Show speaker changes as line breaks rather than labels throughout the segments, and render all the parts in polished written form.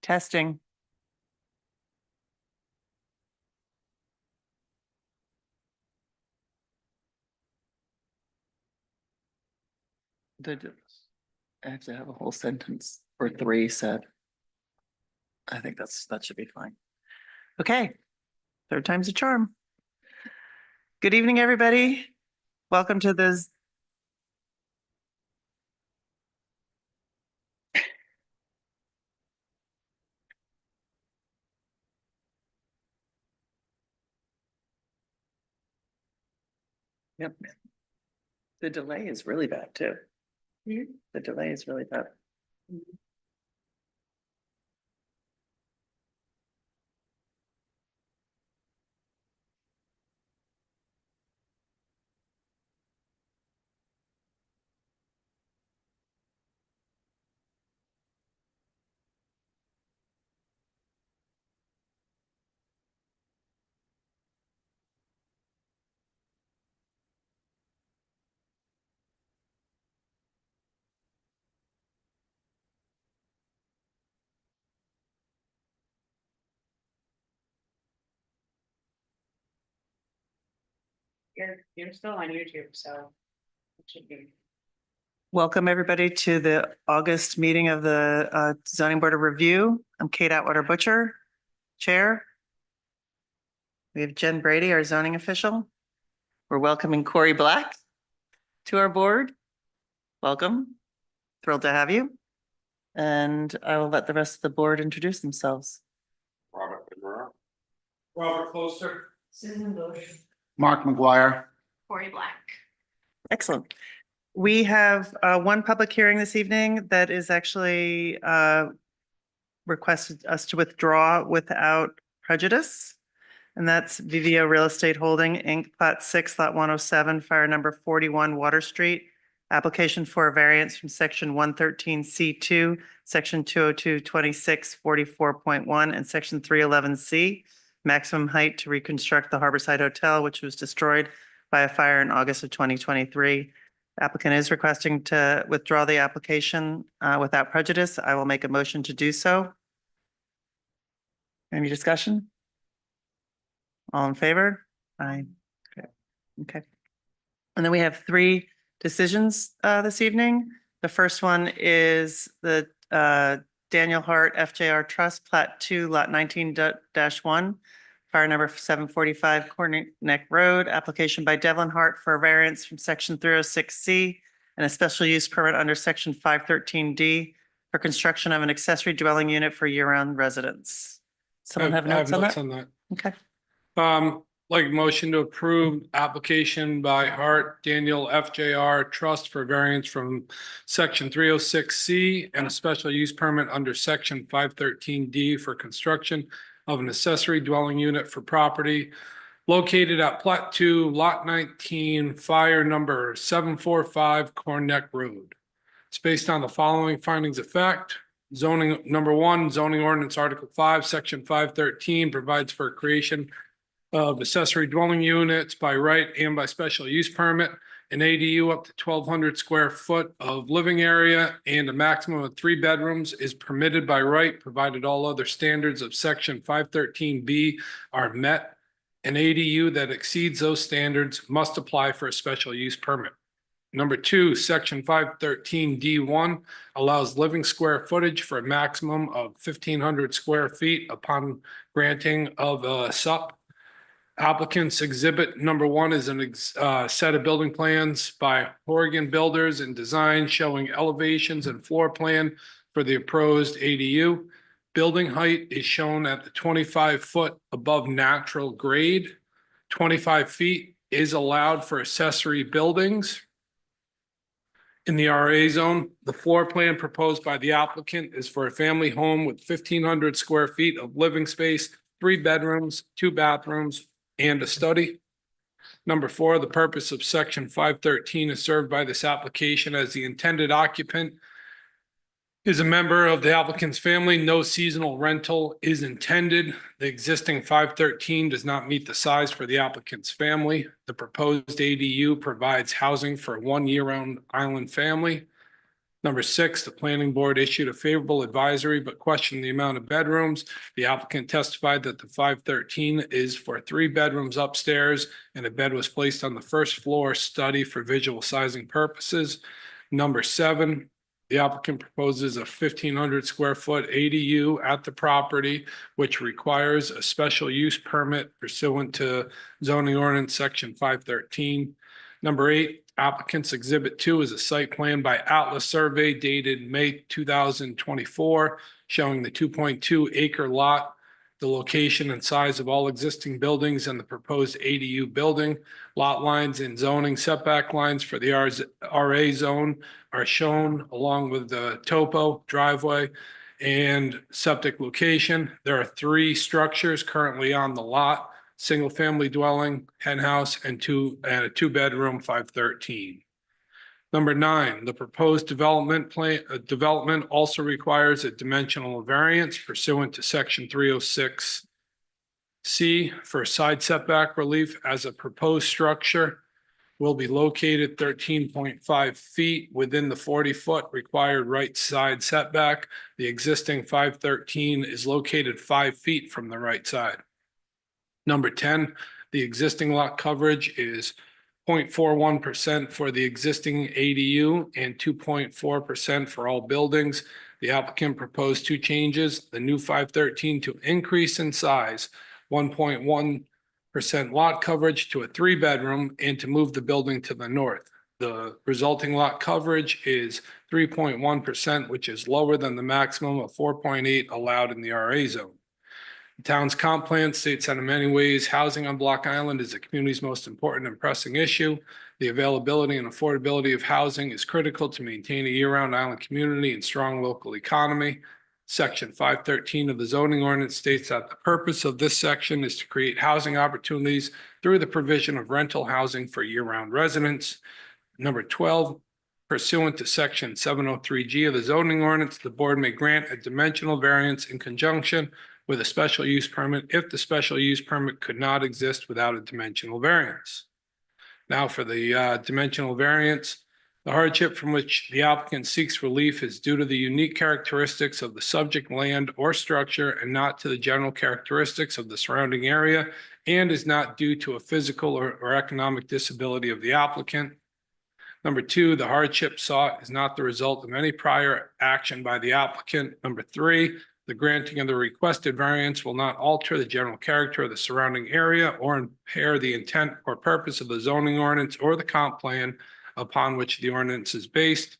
Testing. I have to have a whole sentence or three said. I think that should be fine. Okay, third time's a charm. Good evening, everybody. Welcome to this. Yep. The delay is really bad too. The delay is really bad.
You're still on YouTube, so it should be.
Welcome, everybody, to the August meeting of the Zoning Board of Review. I'm Kate Atwater Butcher, Chair. We have Jen Brady, our zoning official. We're welcoming Corey Black to our board. Welcome. Thrilled to have you. And I will let the rest of the board introduce themselves.
Robert Monroe.
Robert Closter.
Susan Bush.
Mark McGuire.
Corey Black.
Excellent. We have one public hearing this evening that is actually requested us to withdraw without prejudice. And that's Vivio Real Estate Holding, Inc., Plat 6, Lot 107, fire number 41 Water Street. Application for a variance from section 113C2, section 202-26, 44.1, and section 311C. Maximum height to reconstruct the Harborside Hotel, which was destroyed by a fire in August of 2023. Applicant is requesting to withdraw the application without prejudice. I will make a motion to do so. Any discussion? All in favor? Aye. Okay. And then we have three decisions this evening. The first one is the Daniel Hart FJR Trust, Plat 2, Lot 19-1, fire number 745 Corner Neck Road, application by Devlin Hart for a variance from section 306C and a special use permit under section 513D for construction of an accessory dwelling unit for year-round residents. Someone have notes on that? Okay.
Like motion to approve application by Hart Daniel FJR Trust for variance from section 306C and a special use permit under section 513D for construction of an accessory dwelling unit for property located at Plat 2, Lot 19, fire number 745 Corn Neck Road. It's based on the following findings of fact. Zoning, number one, zoning ordinance article 5, section 513 provides for creation of accessory dwelling units by right and by special use permit, an ADU up to 1,200 square foot of living area and a maximum of 3 bedrooms is permitted by right, provided all other standards of section 513B are met. An ADU that exceeds those standards must apply for a special use permit. Number two, section 513D1 allows living square footage for a maximum of 1,500 square feet upon granting of a SUP. Applicant's exhibit number one is a set of building plans by Horgan Builders and Design showing elevations and floor plan for the proposed ADU. Building height is shown at the 25-foot above natural grade. 25 feet is allowed for accessory buildings. In the RA zone, the floor plan proposed by the applicant is for a family home with 1,500 square feet of living space, 3 bedrooms, 2 bathrooms, and a study. Number four, the purpose of section 513 is served by this application as the intended occupant is a member of the applicant's family. No seasonal rental is intended. The existing 513 does not meet the size for the applicant's family. The proposed ADU provides housing for one year-round island family. Number 6, the planning board issued a favorable advisory but questioned the amount of bedrooms. The applicant testified that the 513 is for 3 bedrooms upstairs and a bed was placed on the first floor study for visual sizing purposes. Number 7, the applicant proposes a 1,500 square foot ADU at the property, which requires a special use permit pursuant to zoning ordinance section 513. Number 8, applicant's exhibit 2 is a site plan by Atlas Survey dated May 2024, showing the 2.2 acre lot, the location and size of all existing buildings and the proposed ADU building. Lot lines and zoning setback lines for the RA zone are shown along with the topo, driveway, and septic location. There are 3 structures currently on the lot: single-family dwelling, hen house, and a 2-bedroom 513. Number 9, the proposed development also requires a dimensional variance pursuant to section 306C for side setback relief, as a proposed structure will be located 13.5 feet within the 40-foot required right side setback. The existing 513 is located 5 feet from the right side. Number 10, the existing lot coverage is 0.41% for the existing ADU and 2.4% for all buildings. The applicant proposed 2 changes: the new 513 to increase in size 1.1% lot coverage to a 3-bedroom and to move the building to the north. The resulting lot coverage is 3.1%, which is lower than the maximum of 4.8 allowed in the RA zone. The town's comp plan states that in many ways, housing on Block Island is the community's most important and pressing issue. The availability and affordability of housing is critical to maintain a year-round island community and strong local economy. Section 513 of the zoning ordinance states that the purpose of this section is to create housing opportunities through the provision of rental housing for year-round residents. Number 12, pursuant to section 703G of the zoning ordinance, the board may grant a dimensional variance in conjunction with a special use permit if the special use permit could not exist without a dimensional variance. Now for the dimensional variance, the hardship from which the applicant seeks relief is due to the unique characteristics of the subject land or structure and not to the general characteristics of the surrounding area, and is not due to a physical or economic disability of the applicant. Number 2, the hardship sought is not the result of any prior action by the applicant. Number 3, the granting of the requested variance will not alter the general character of the surrounding area or impair the intent or purpose of the zoning ordinance or the comp plan upon which the ordinance is based.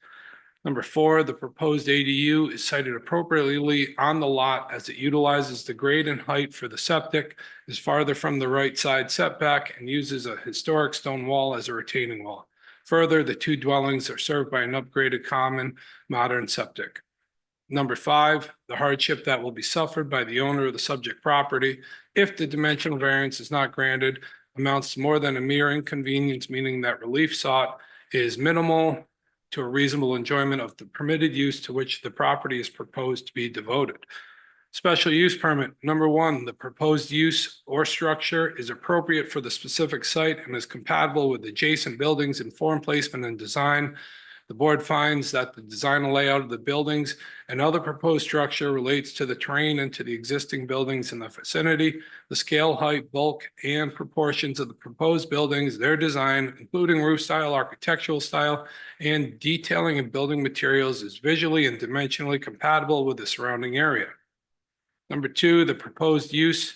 Number 4, the proposed ADU is sited appropriately on the lot as it utilizes the grade and height for the septic, is farther from the right side setback, and uses a historic stone wall as a retaining wall. Further, the 2 dwellings are served by an upgraded common modern septic. Number 5, the hardship that will be suffered by the owner of the subject property if the dimensional variance is not granted amounts to more than a mere inconvenience, meaning that relief sought is minimal to a reasonable enjoyment of the permitted use to which the property is proposed to be devoted. Special use permit. Number 1, the proposed use or structure is appropriate for the specific site and is compatible with adjacent buildings in form, placement, and design. The board finds that the design and layout of the buildings and other proposed structure relates to the terrain and to the existing buildings in the vicinity. The scale, height, bulk, and proportions of the proposed buildings, their design, including roof style, architectural style, and detailing of building materials, is visually and dimensionally compatible with the surrounding area. Number 2, the proposed use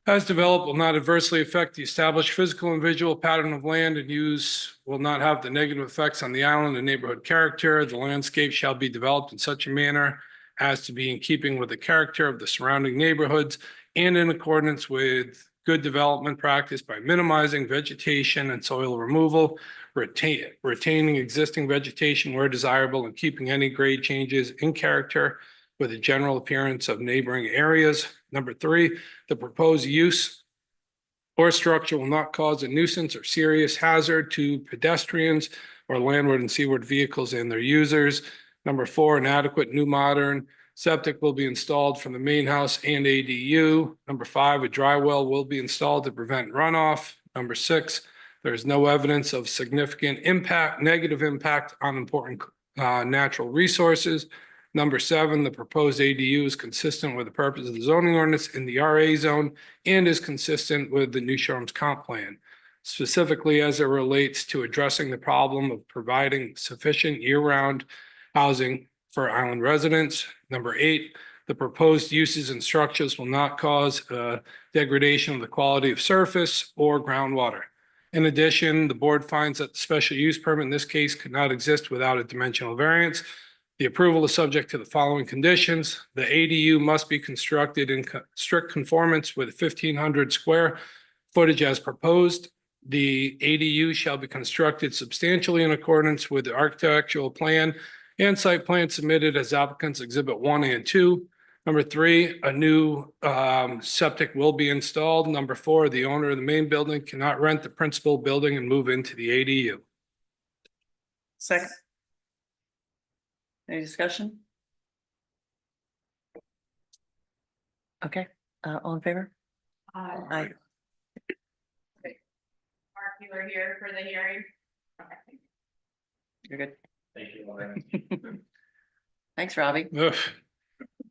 as developed will not adversely affect the established physical and visual pattern of land and use will not have the negative effects on the island and neighborhood character. The landscape shall be developed in such a manner as to be in keeping with the character of the surrounding neighborhoods and in accordance with good development practice by minimizing vegetation and soil removal, retaining existing vegetation where desirable, and keeping any grade changes in character with the general appearance of neighboring areas. Number 3, the proposed use or structure will not cause a nuisance or serious hazard to pedestrians or landward and seaward vehicles and their users. Number 4, an adequate new modern septic will be installed from the main house and ADU. Number 5, a dry well will be installed to prevent runoff. Number 6, there is no evidence of significant impact, negative impact on important natural resources. Number 7, the proposed ADU is consistent with the purpose of the zoning ordinance in the RA zone and is consistent with the New Shoreham's comp plan, specifically as it relates to addressing the problem of providing sufficient year-round housing for island residents. Number 8, the proposed uses and structures will not cause degradation of the quality of surface or groundwater. In addition, the board finds that the special use permit in this case could not exist without a dimensional variance. The approval is subject to the following conditions. The ADU must be constructed in strict conformance with 1,500 square footage as proposed. The ADU shall be constructed substantially in accordance with the architectural plan and site plan submitted as applicants Exhibit 1 and 2. Number 3, a new septic will be installed. Number 4, the owner of the main building cannot rent the principal building and move into the ADU.
Second. Any discussion? Okay, all in favor? Aye.
Mark, you were here for the hearing? Okay.
You're good.
Thank you.
Thanks, Robbie.
Ugh.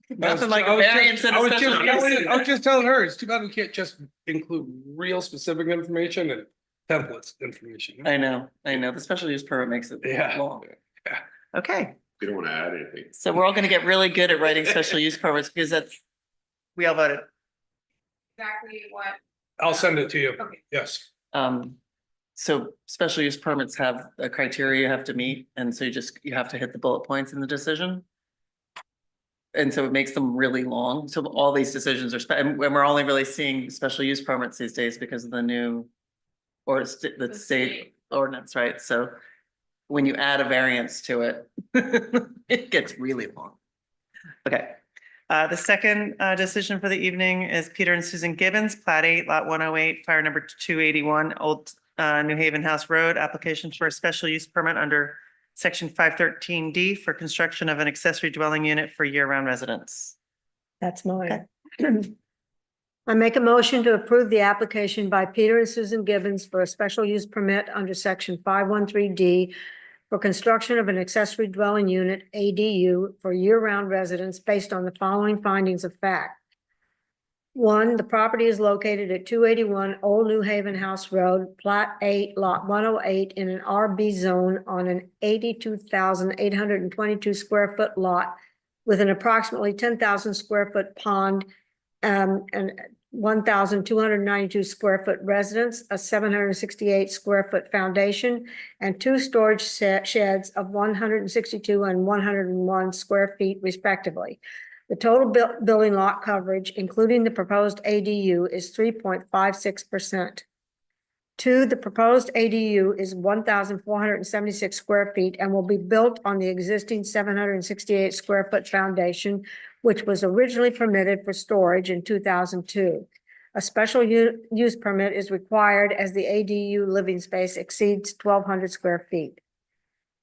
Nothing like
I
a
was just-
variance and
I
a
was just-
special use.
I was just telling her, it's too bad we can't just include real specific information and templates information.
I know. The special use permit makes it
Yeah.
long.
Yeah.
Okay,
You don't want to add anything.
so we're all gonna get really good at writing special use permits because we all voted.
Exactly what,
I'll send it to you.
okay,
Yes.
So special use permits have a criteria you have to meet, and so you have to hit the bullet points in the decision. And so it makes them really long. So all these decisions are, and we're only really seeing special use permits these days because of the new or the state ordinance, right? So when you add a variance to it, it gets really long. Okay. The second decision for the evening is Peter and Susan Gibbons, Plat 8, Lot 108, Fire Number 281, Old New Haven House Road, application for a special use permit under Section 513D for construction of an accessory dwelling unit for year-round residents.
That's mine. I make a motion to approve the application by Peter and Susan Gibbons for a special use permit under section 513D for construction of an accessory dwelling unit, ADU, for year-round residents based on the following findings of fact. 1, the property is located at 281 Old New Haven House Road, Plat 8, Lot 108, in an RB zone on an 82,822 square foot lot with an approximately 10,000 square foot pond, and 1,292 square foot residence, a 768 square foot foundation, and 2 storage sheds of 162 and 101 square feet respectively. The total building lot coverage, including the proposed ADU, is 3.56%. 2, the proposed ADU is 1,476 square feet and will be built on the existing 768 square foot foundation, which was originally permitted for storage in 2002. A special use permit is required as the ADU living space exceeds 1,200 square feet.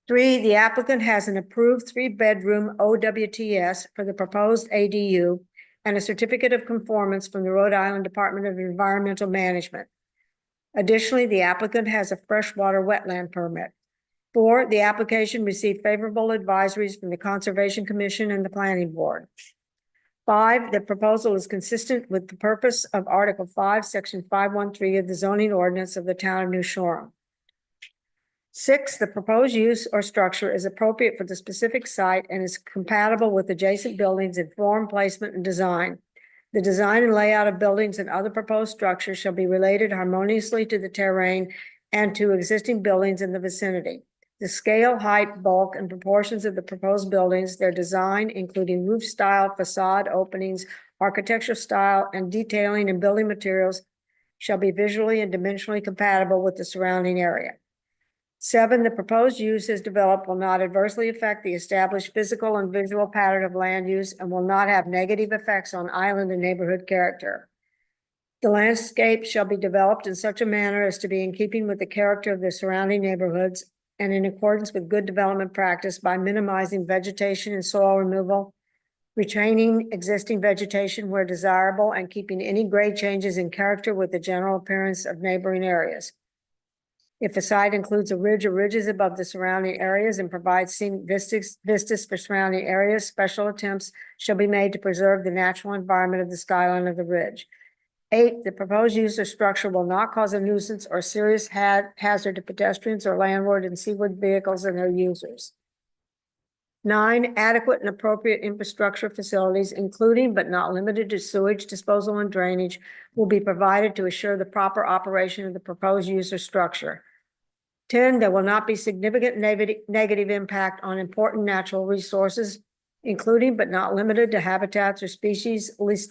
3, the applicant has an approved 3-bedroom OWTS for the proposed ADU and a certificate of conformance from the Rhode Island Department of Environmental Management. Additionally, the applicant has a freshwater wetland permit. 4, the application received favorable advisories from the Conservation Commission and the Planning Board. 5, the proposal is consistent with the purpose of Article 5, Section 513 of the zoning ordinance of the town of New Shoreham. 6, the proposed use or structure is appropriate for the specific site and is compatible with adjacent buildings in form, placement, and design. The design and layout of buildings and other proposed structures shall be related harmoniously to the terrain and to existing buildings in the vicinity. The scale, height, bulk, and proportions of the proposed buildings, their design, including roof style, facade openings, architectural style, and detailing and building materials, shall be visually and dimensionally compatible with the surrounding area. 7, the proposed use as developed will not adversely affect the established physical and visual pattern of land use and will not have negative effects on island and neighborhood character. The landscape shall be developed in such a manner as to be in keeping with the character of the surrounding neighborhoods and in accordance with good development practice by minimizing vegetation and soil removal, retaining existing vegetation where desirable, and keeping any grade changes in character with the general appearance of neighboring areas. If the site includes a ridge or ridges above the surrounding areas and provides scenic vistas for surrounding areas, special attempts shall be made to preserve the natural environment of the skyline of the ridge. 8, the proposed use or structure will not cause a nuisance or serious hazard to pedestrians or landward and seaward vehicles and their users. 9, adequate and appropriate infrastructure facilities, including but not limited to sewage disposal and drainage, will be provided to assure the proper operation of the proposed use or structure. 10, there will not be significant negative impact on important natural resources, including but not limited to habitats or species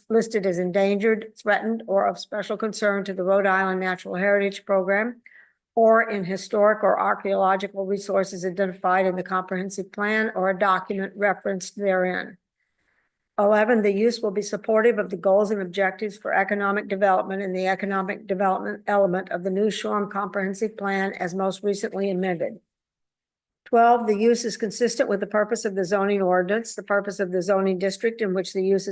listed as endangered, threatened, or of special concern to the Rhode Island Natural Heritage Program, or in historic or archaeological resources identified in the comprehensive plan or a document referenced therein. 11, the use will be supportive of the goals and objectives for economic development in the economic development element of the New Shoreham Comprehensive Plan as most recently amended. 12, the use is consistent with the purpose of the zoning ordinance, the purpose of the zoning district in which the use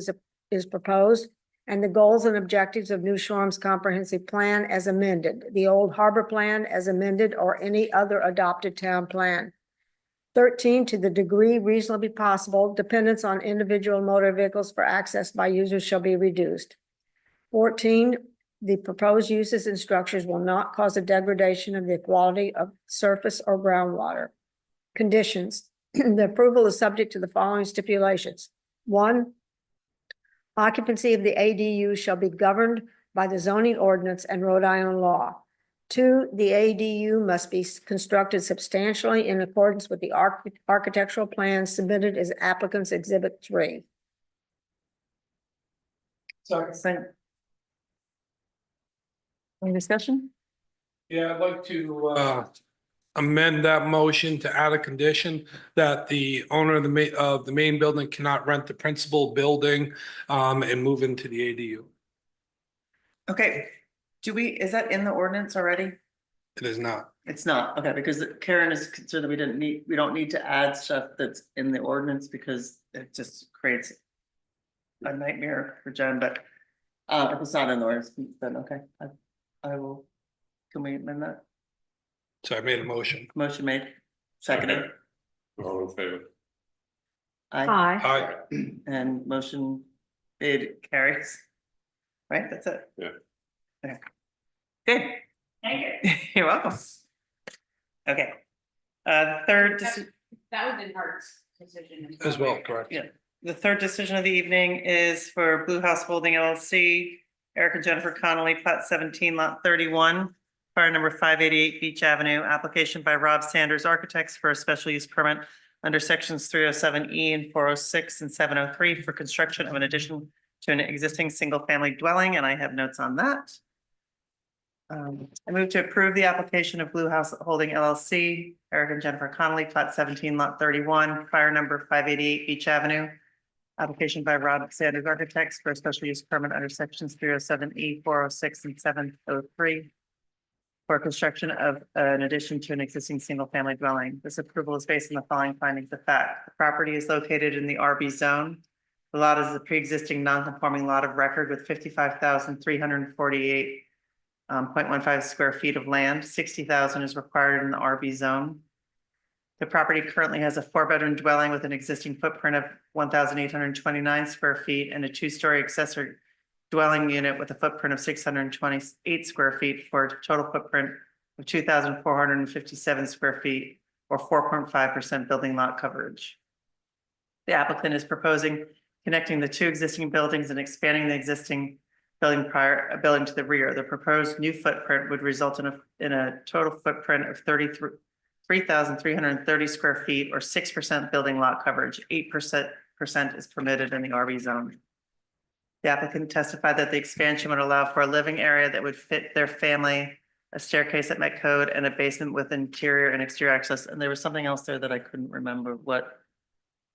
is proposed, and the goals and objectives of New Shoreham's Comprehensive Plan as amended, the Old Harbor Plan as amended, or any other adopted town plan. 13, to the degree reasonably possible, dependence on individual motor vehicles for access by users shall be reduced. 14, the proposed uses and structures will not cause a degradation of the quality of surface or groundwater. Conditions. The approval is subject to the following stipulations. 1, occupancy of the ADU shall be governed by the zoning ordinance and Rhode Island law. 2, the ADU must be constructed substantially in accordance with the architectural plans submitted as applicant's exhibit 3.
Second. Any discussion?
Yeah, I'd like to amend that motion to add a condition that the owner of the main building cannot rent the principal building and move into the ADU.
Okay, is that in the ordinance already?
It is not.
It's not, okay, because Karen is concerned that we don't need to add stuff that's in the ordinance because it just creates a nightmare for Jen, but if it's not in the ordinance, then okay, I will, can we amend that?
So I made a motion.
Motion made, seconded,
All in favor?
aye,
Aye.
Aye.
and motion made carries. Right, that's it?
Yeah.
Okay. Good.
Thank you.
You're welcome. Okay. Third,
That was in Hart's decision.
As well, correct.
Yeah. The third decision of the evening is for Blue House Holding LLC, Eric and Jennifer Connolly, plat 17, lot 31, fire number 588 Beach Avenue, application by Rob Sanders Architects for a special use permit under sections 307E and 406 and 703 for construction of an addition to an existing single-family dwelling, and I have notes on that. I move to approve the application of Blue House Holding LLC, Eric and Jennifer Connolly, plat 17, lot 31, fire number 588 Beach Avenue. Application by Rob Sanders Architects for a special use permit under sections 307E, 406, and 703 for construction of an addition to an existing single-family dwelling. This approval is based on the following findings of fact. The property is located in the RB zone. The lot is a pre-existing non-conforming lot of record with 55,348 0.15 square feet of land. 60,000 is required in the RB zone. The property currently has a 4-bedroom dwelling with an existing footprint of 1,829 square feet and a 2-story accessory dwelling unit with a footprint of 628 square feet for a total footprint of 2,457 square feet or 4.5% building lot coverage. The applicant is proposing connecting the 2 existing buildings and expanding the existing building to the rear. The proposed new footprint would result in a total footprint of 3,330 square feet or 6% building lot coverage. 8% is permitted in the RB zone. The applicant testified that the expansion would allow for a living area that would fit their family, a staircase that met code, and a basement with interior and exterior access. And there was something else there that I couldn't remember what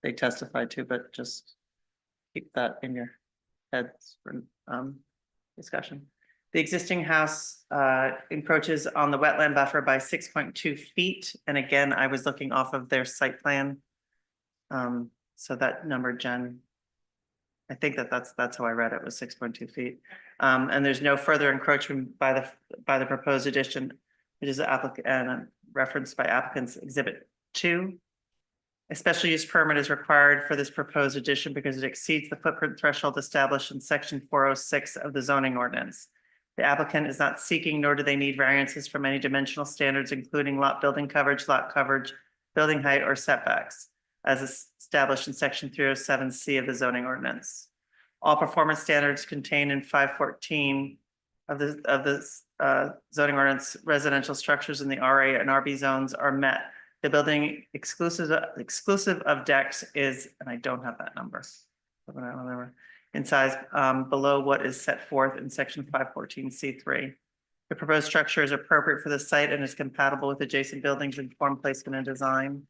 they testified to, but just keep that in your heads for discussion. The existing house encroaches on the wetland buffer by 6.2 feet. And again, I was looking off of their site plan. So that number, Jen, I think that's how I read it, was 6.2 feet. And there's no further encroachment by the proposed addition which is applicant and referenced by applicants Exhibit 2. A special use permit is required for this proposed addition because it exceeds the footprint threshold established in section 406 of the zoning ordinance. The applicant is not seeking, nor do they need variances from any dimensional standards, including lot building coverage, building height, or setbacks, as established in section 307C of the zoning ordinance. All performance standards contained in 514 of the zoning ordinance, residential structures in the RA and RB zones are met. The building exclusive of decks is, and I don't have that number, in size below what is set forth in section 514C3. The proposed structure is appropriate for the site and is compatible with adjacent buildings in form, placement, and design.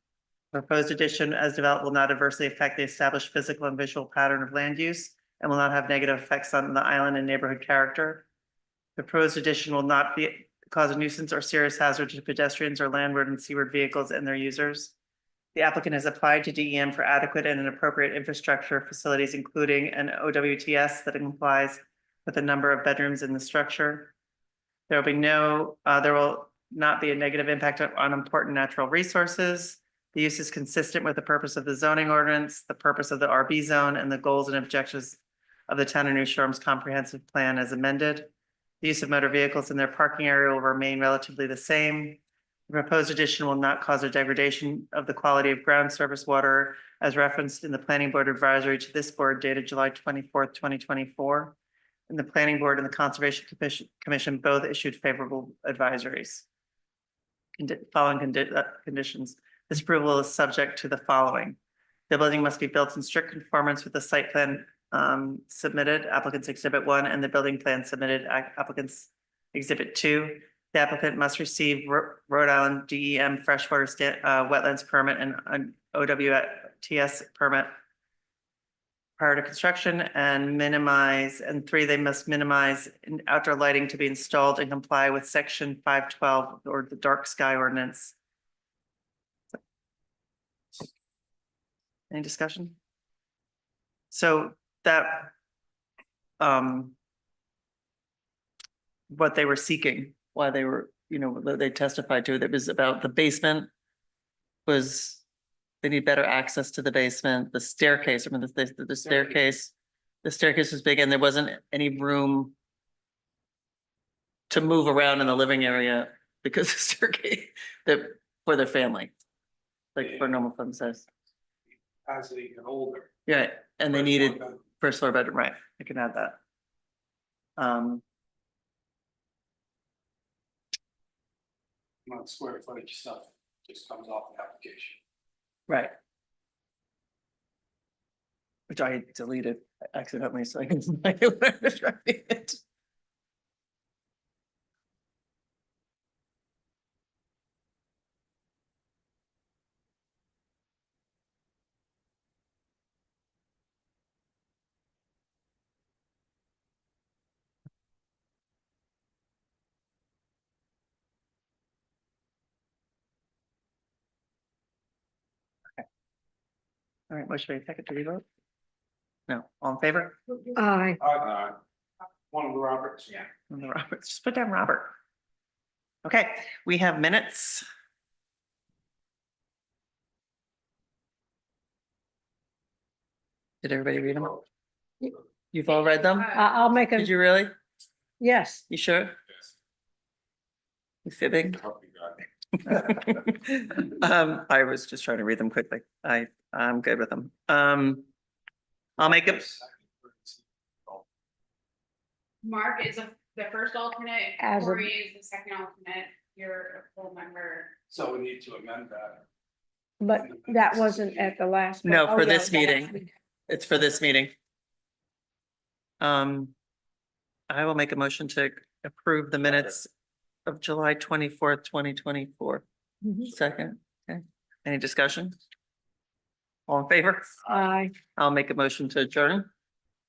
The proposed addition as developed will not adversely affect the established physical and visual pattern of land use and will not have negative effects on the island and neighborhood character. The proposed addition will not cause a nuisance or serious hazard to pedestrians or landward and seaward vehicles and their users. The applicant has applied to DEM for adequate and appropriate infrastructure facilities, including an OWTS that complies with a number of bedrooms in the structure. There will not be a negative impact on important natural resources. The use is consistent with the purpose of the zoning ordinance, the purpose of the RB zone, and the goals and objectives of the town of New Shoreham's comprehensive plan as amended. The use of motor vehicles in their parking area will remain relatively the same. The proposed addition will not cause a degradation of the quality of ground surface water as referenced in the planning board advisory to this board dated July 24th, 2024. And the planning board and the conservation commission both issued favorable advisories. Following conditions. This approval is subject to the following. The building must be built in strict conformance with the site plan submitted, applicants Exhibit 1, and the building plan submitted, applicants Exhibit 2. The applicant must receive Rhode Island DEM freshwater wetlands permit and an OWTS permit prior to construction and they must minimize outdoor lighting to be installed and comply with section 512 or the dark sky ordinance. Any discussion? So that what they were seeking, why they were, they testified to, that was about the basement was they need better access to the basement, the staircase, I mean, the staircase was big and there wasn't any room to move around in the living area because the staircase for their family, like for normal fun size.
As they get older.
Yeah, and they needed first floor bedroom, right? I can add that.
Not square footage stuff just comes off the application.
Right. Which I deleted accidentally, so I can find it when I was writing it. All right, motion made, second to revote? No, all in favor?
Aye.
One of the Roberts, yeah.
On the Roberts, just put down Robert. Okay, we have minutes. Did everybody read them? You've all read them?
I'll make
Did
a,
you really?
yes.
You sure? You fibbing? I was just trying to read them quickly. I'm good with them. I'll make it.
Mark is the first alternate,
As a-
Corey is the second alternate, you're a full member.
So we need to amend that.
But that wasn't at the last. one.
No,
Oh,
for
yeah,
this
the last
meeting.
meeting.
It's for this meeting. I will make a motion to approve the minutes of July 24th, 2024.
Mhm.
Second, okay. Any discussion? All in favor?
Aye.
I'll make a motion to adjourn.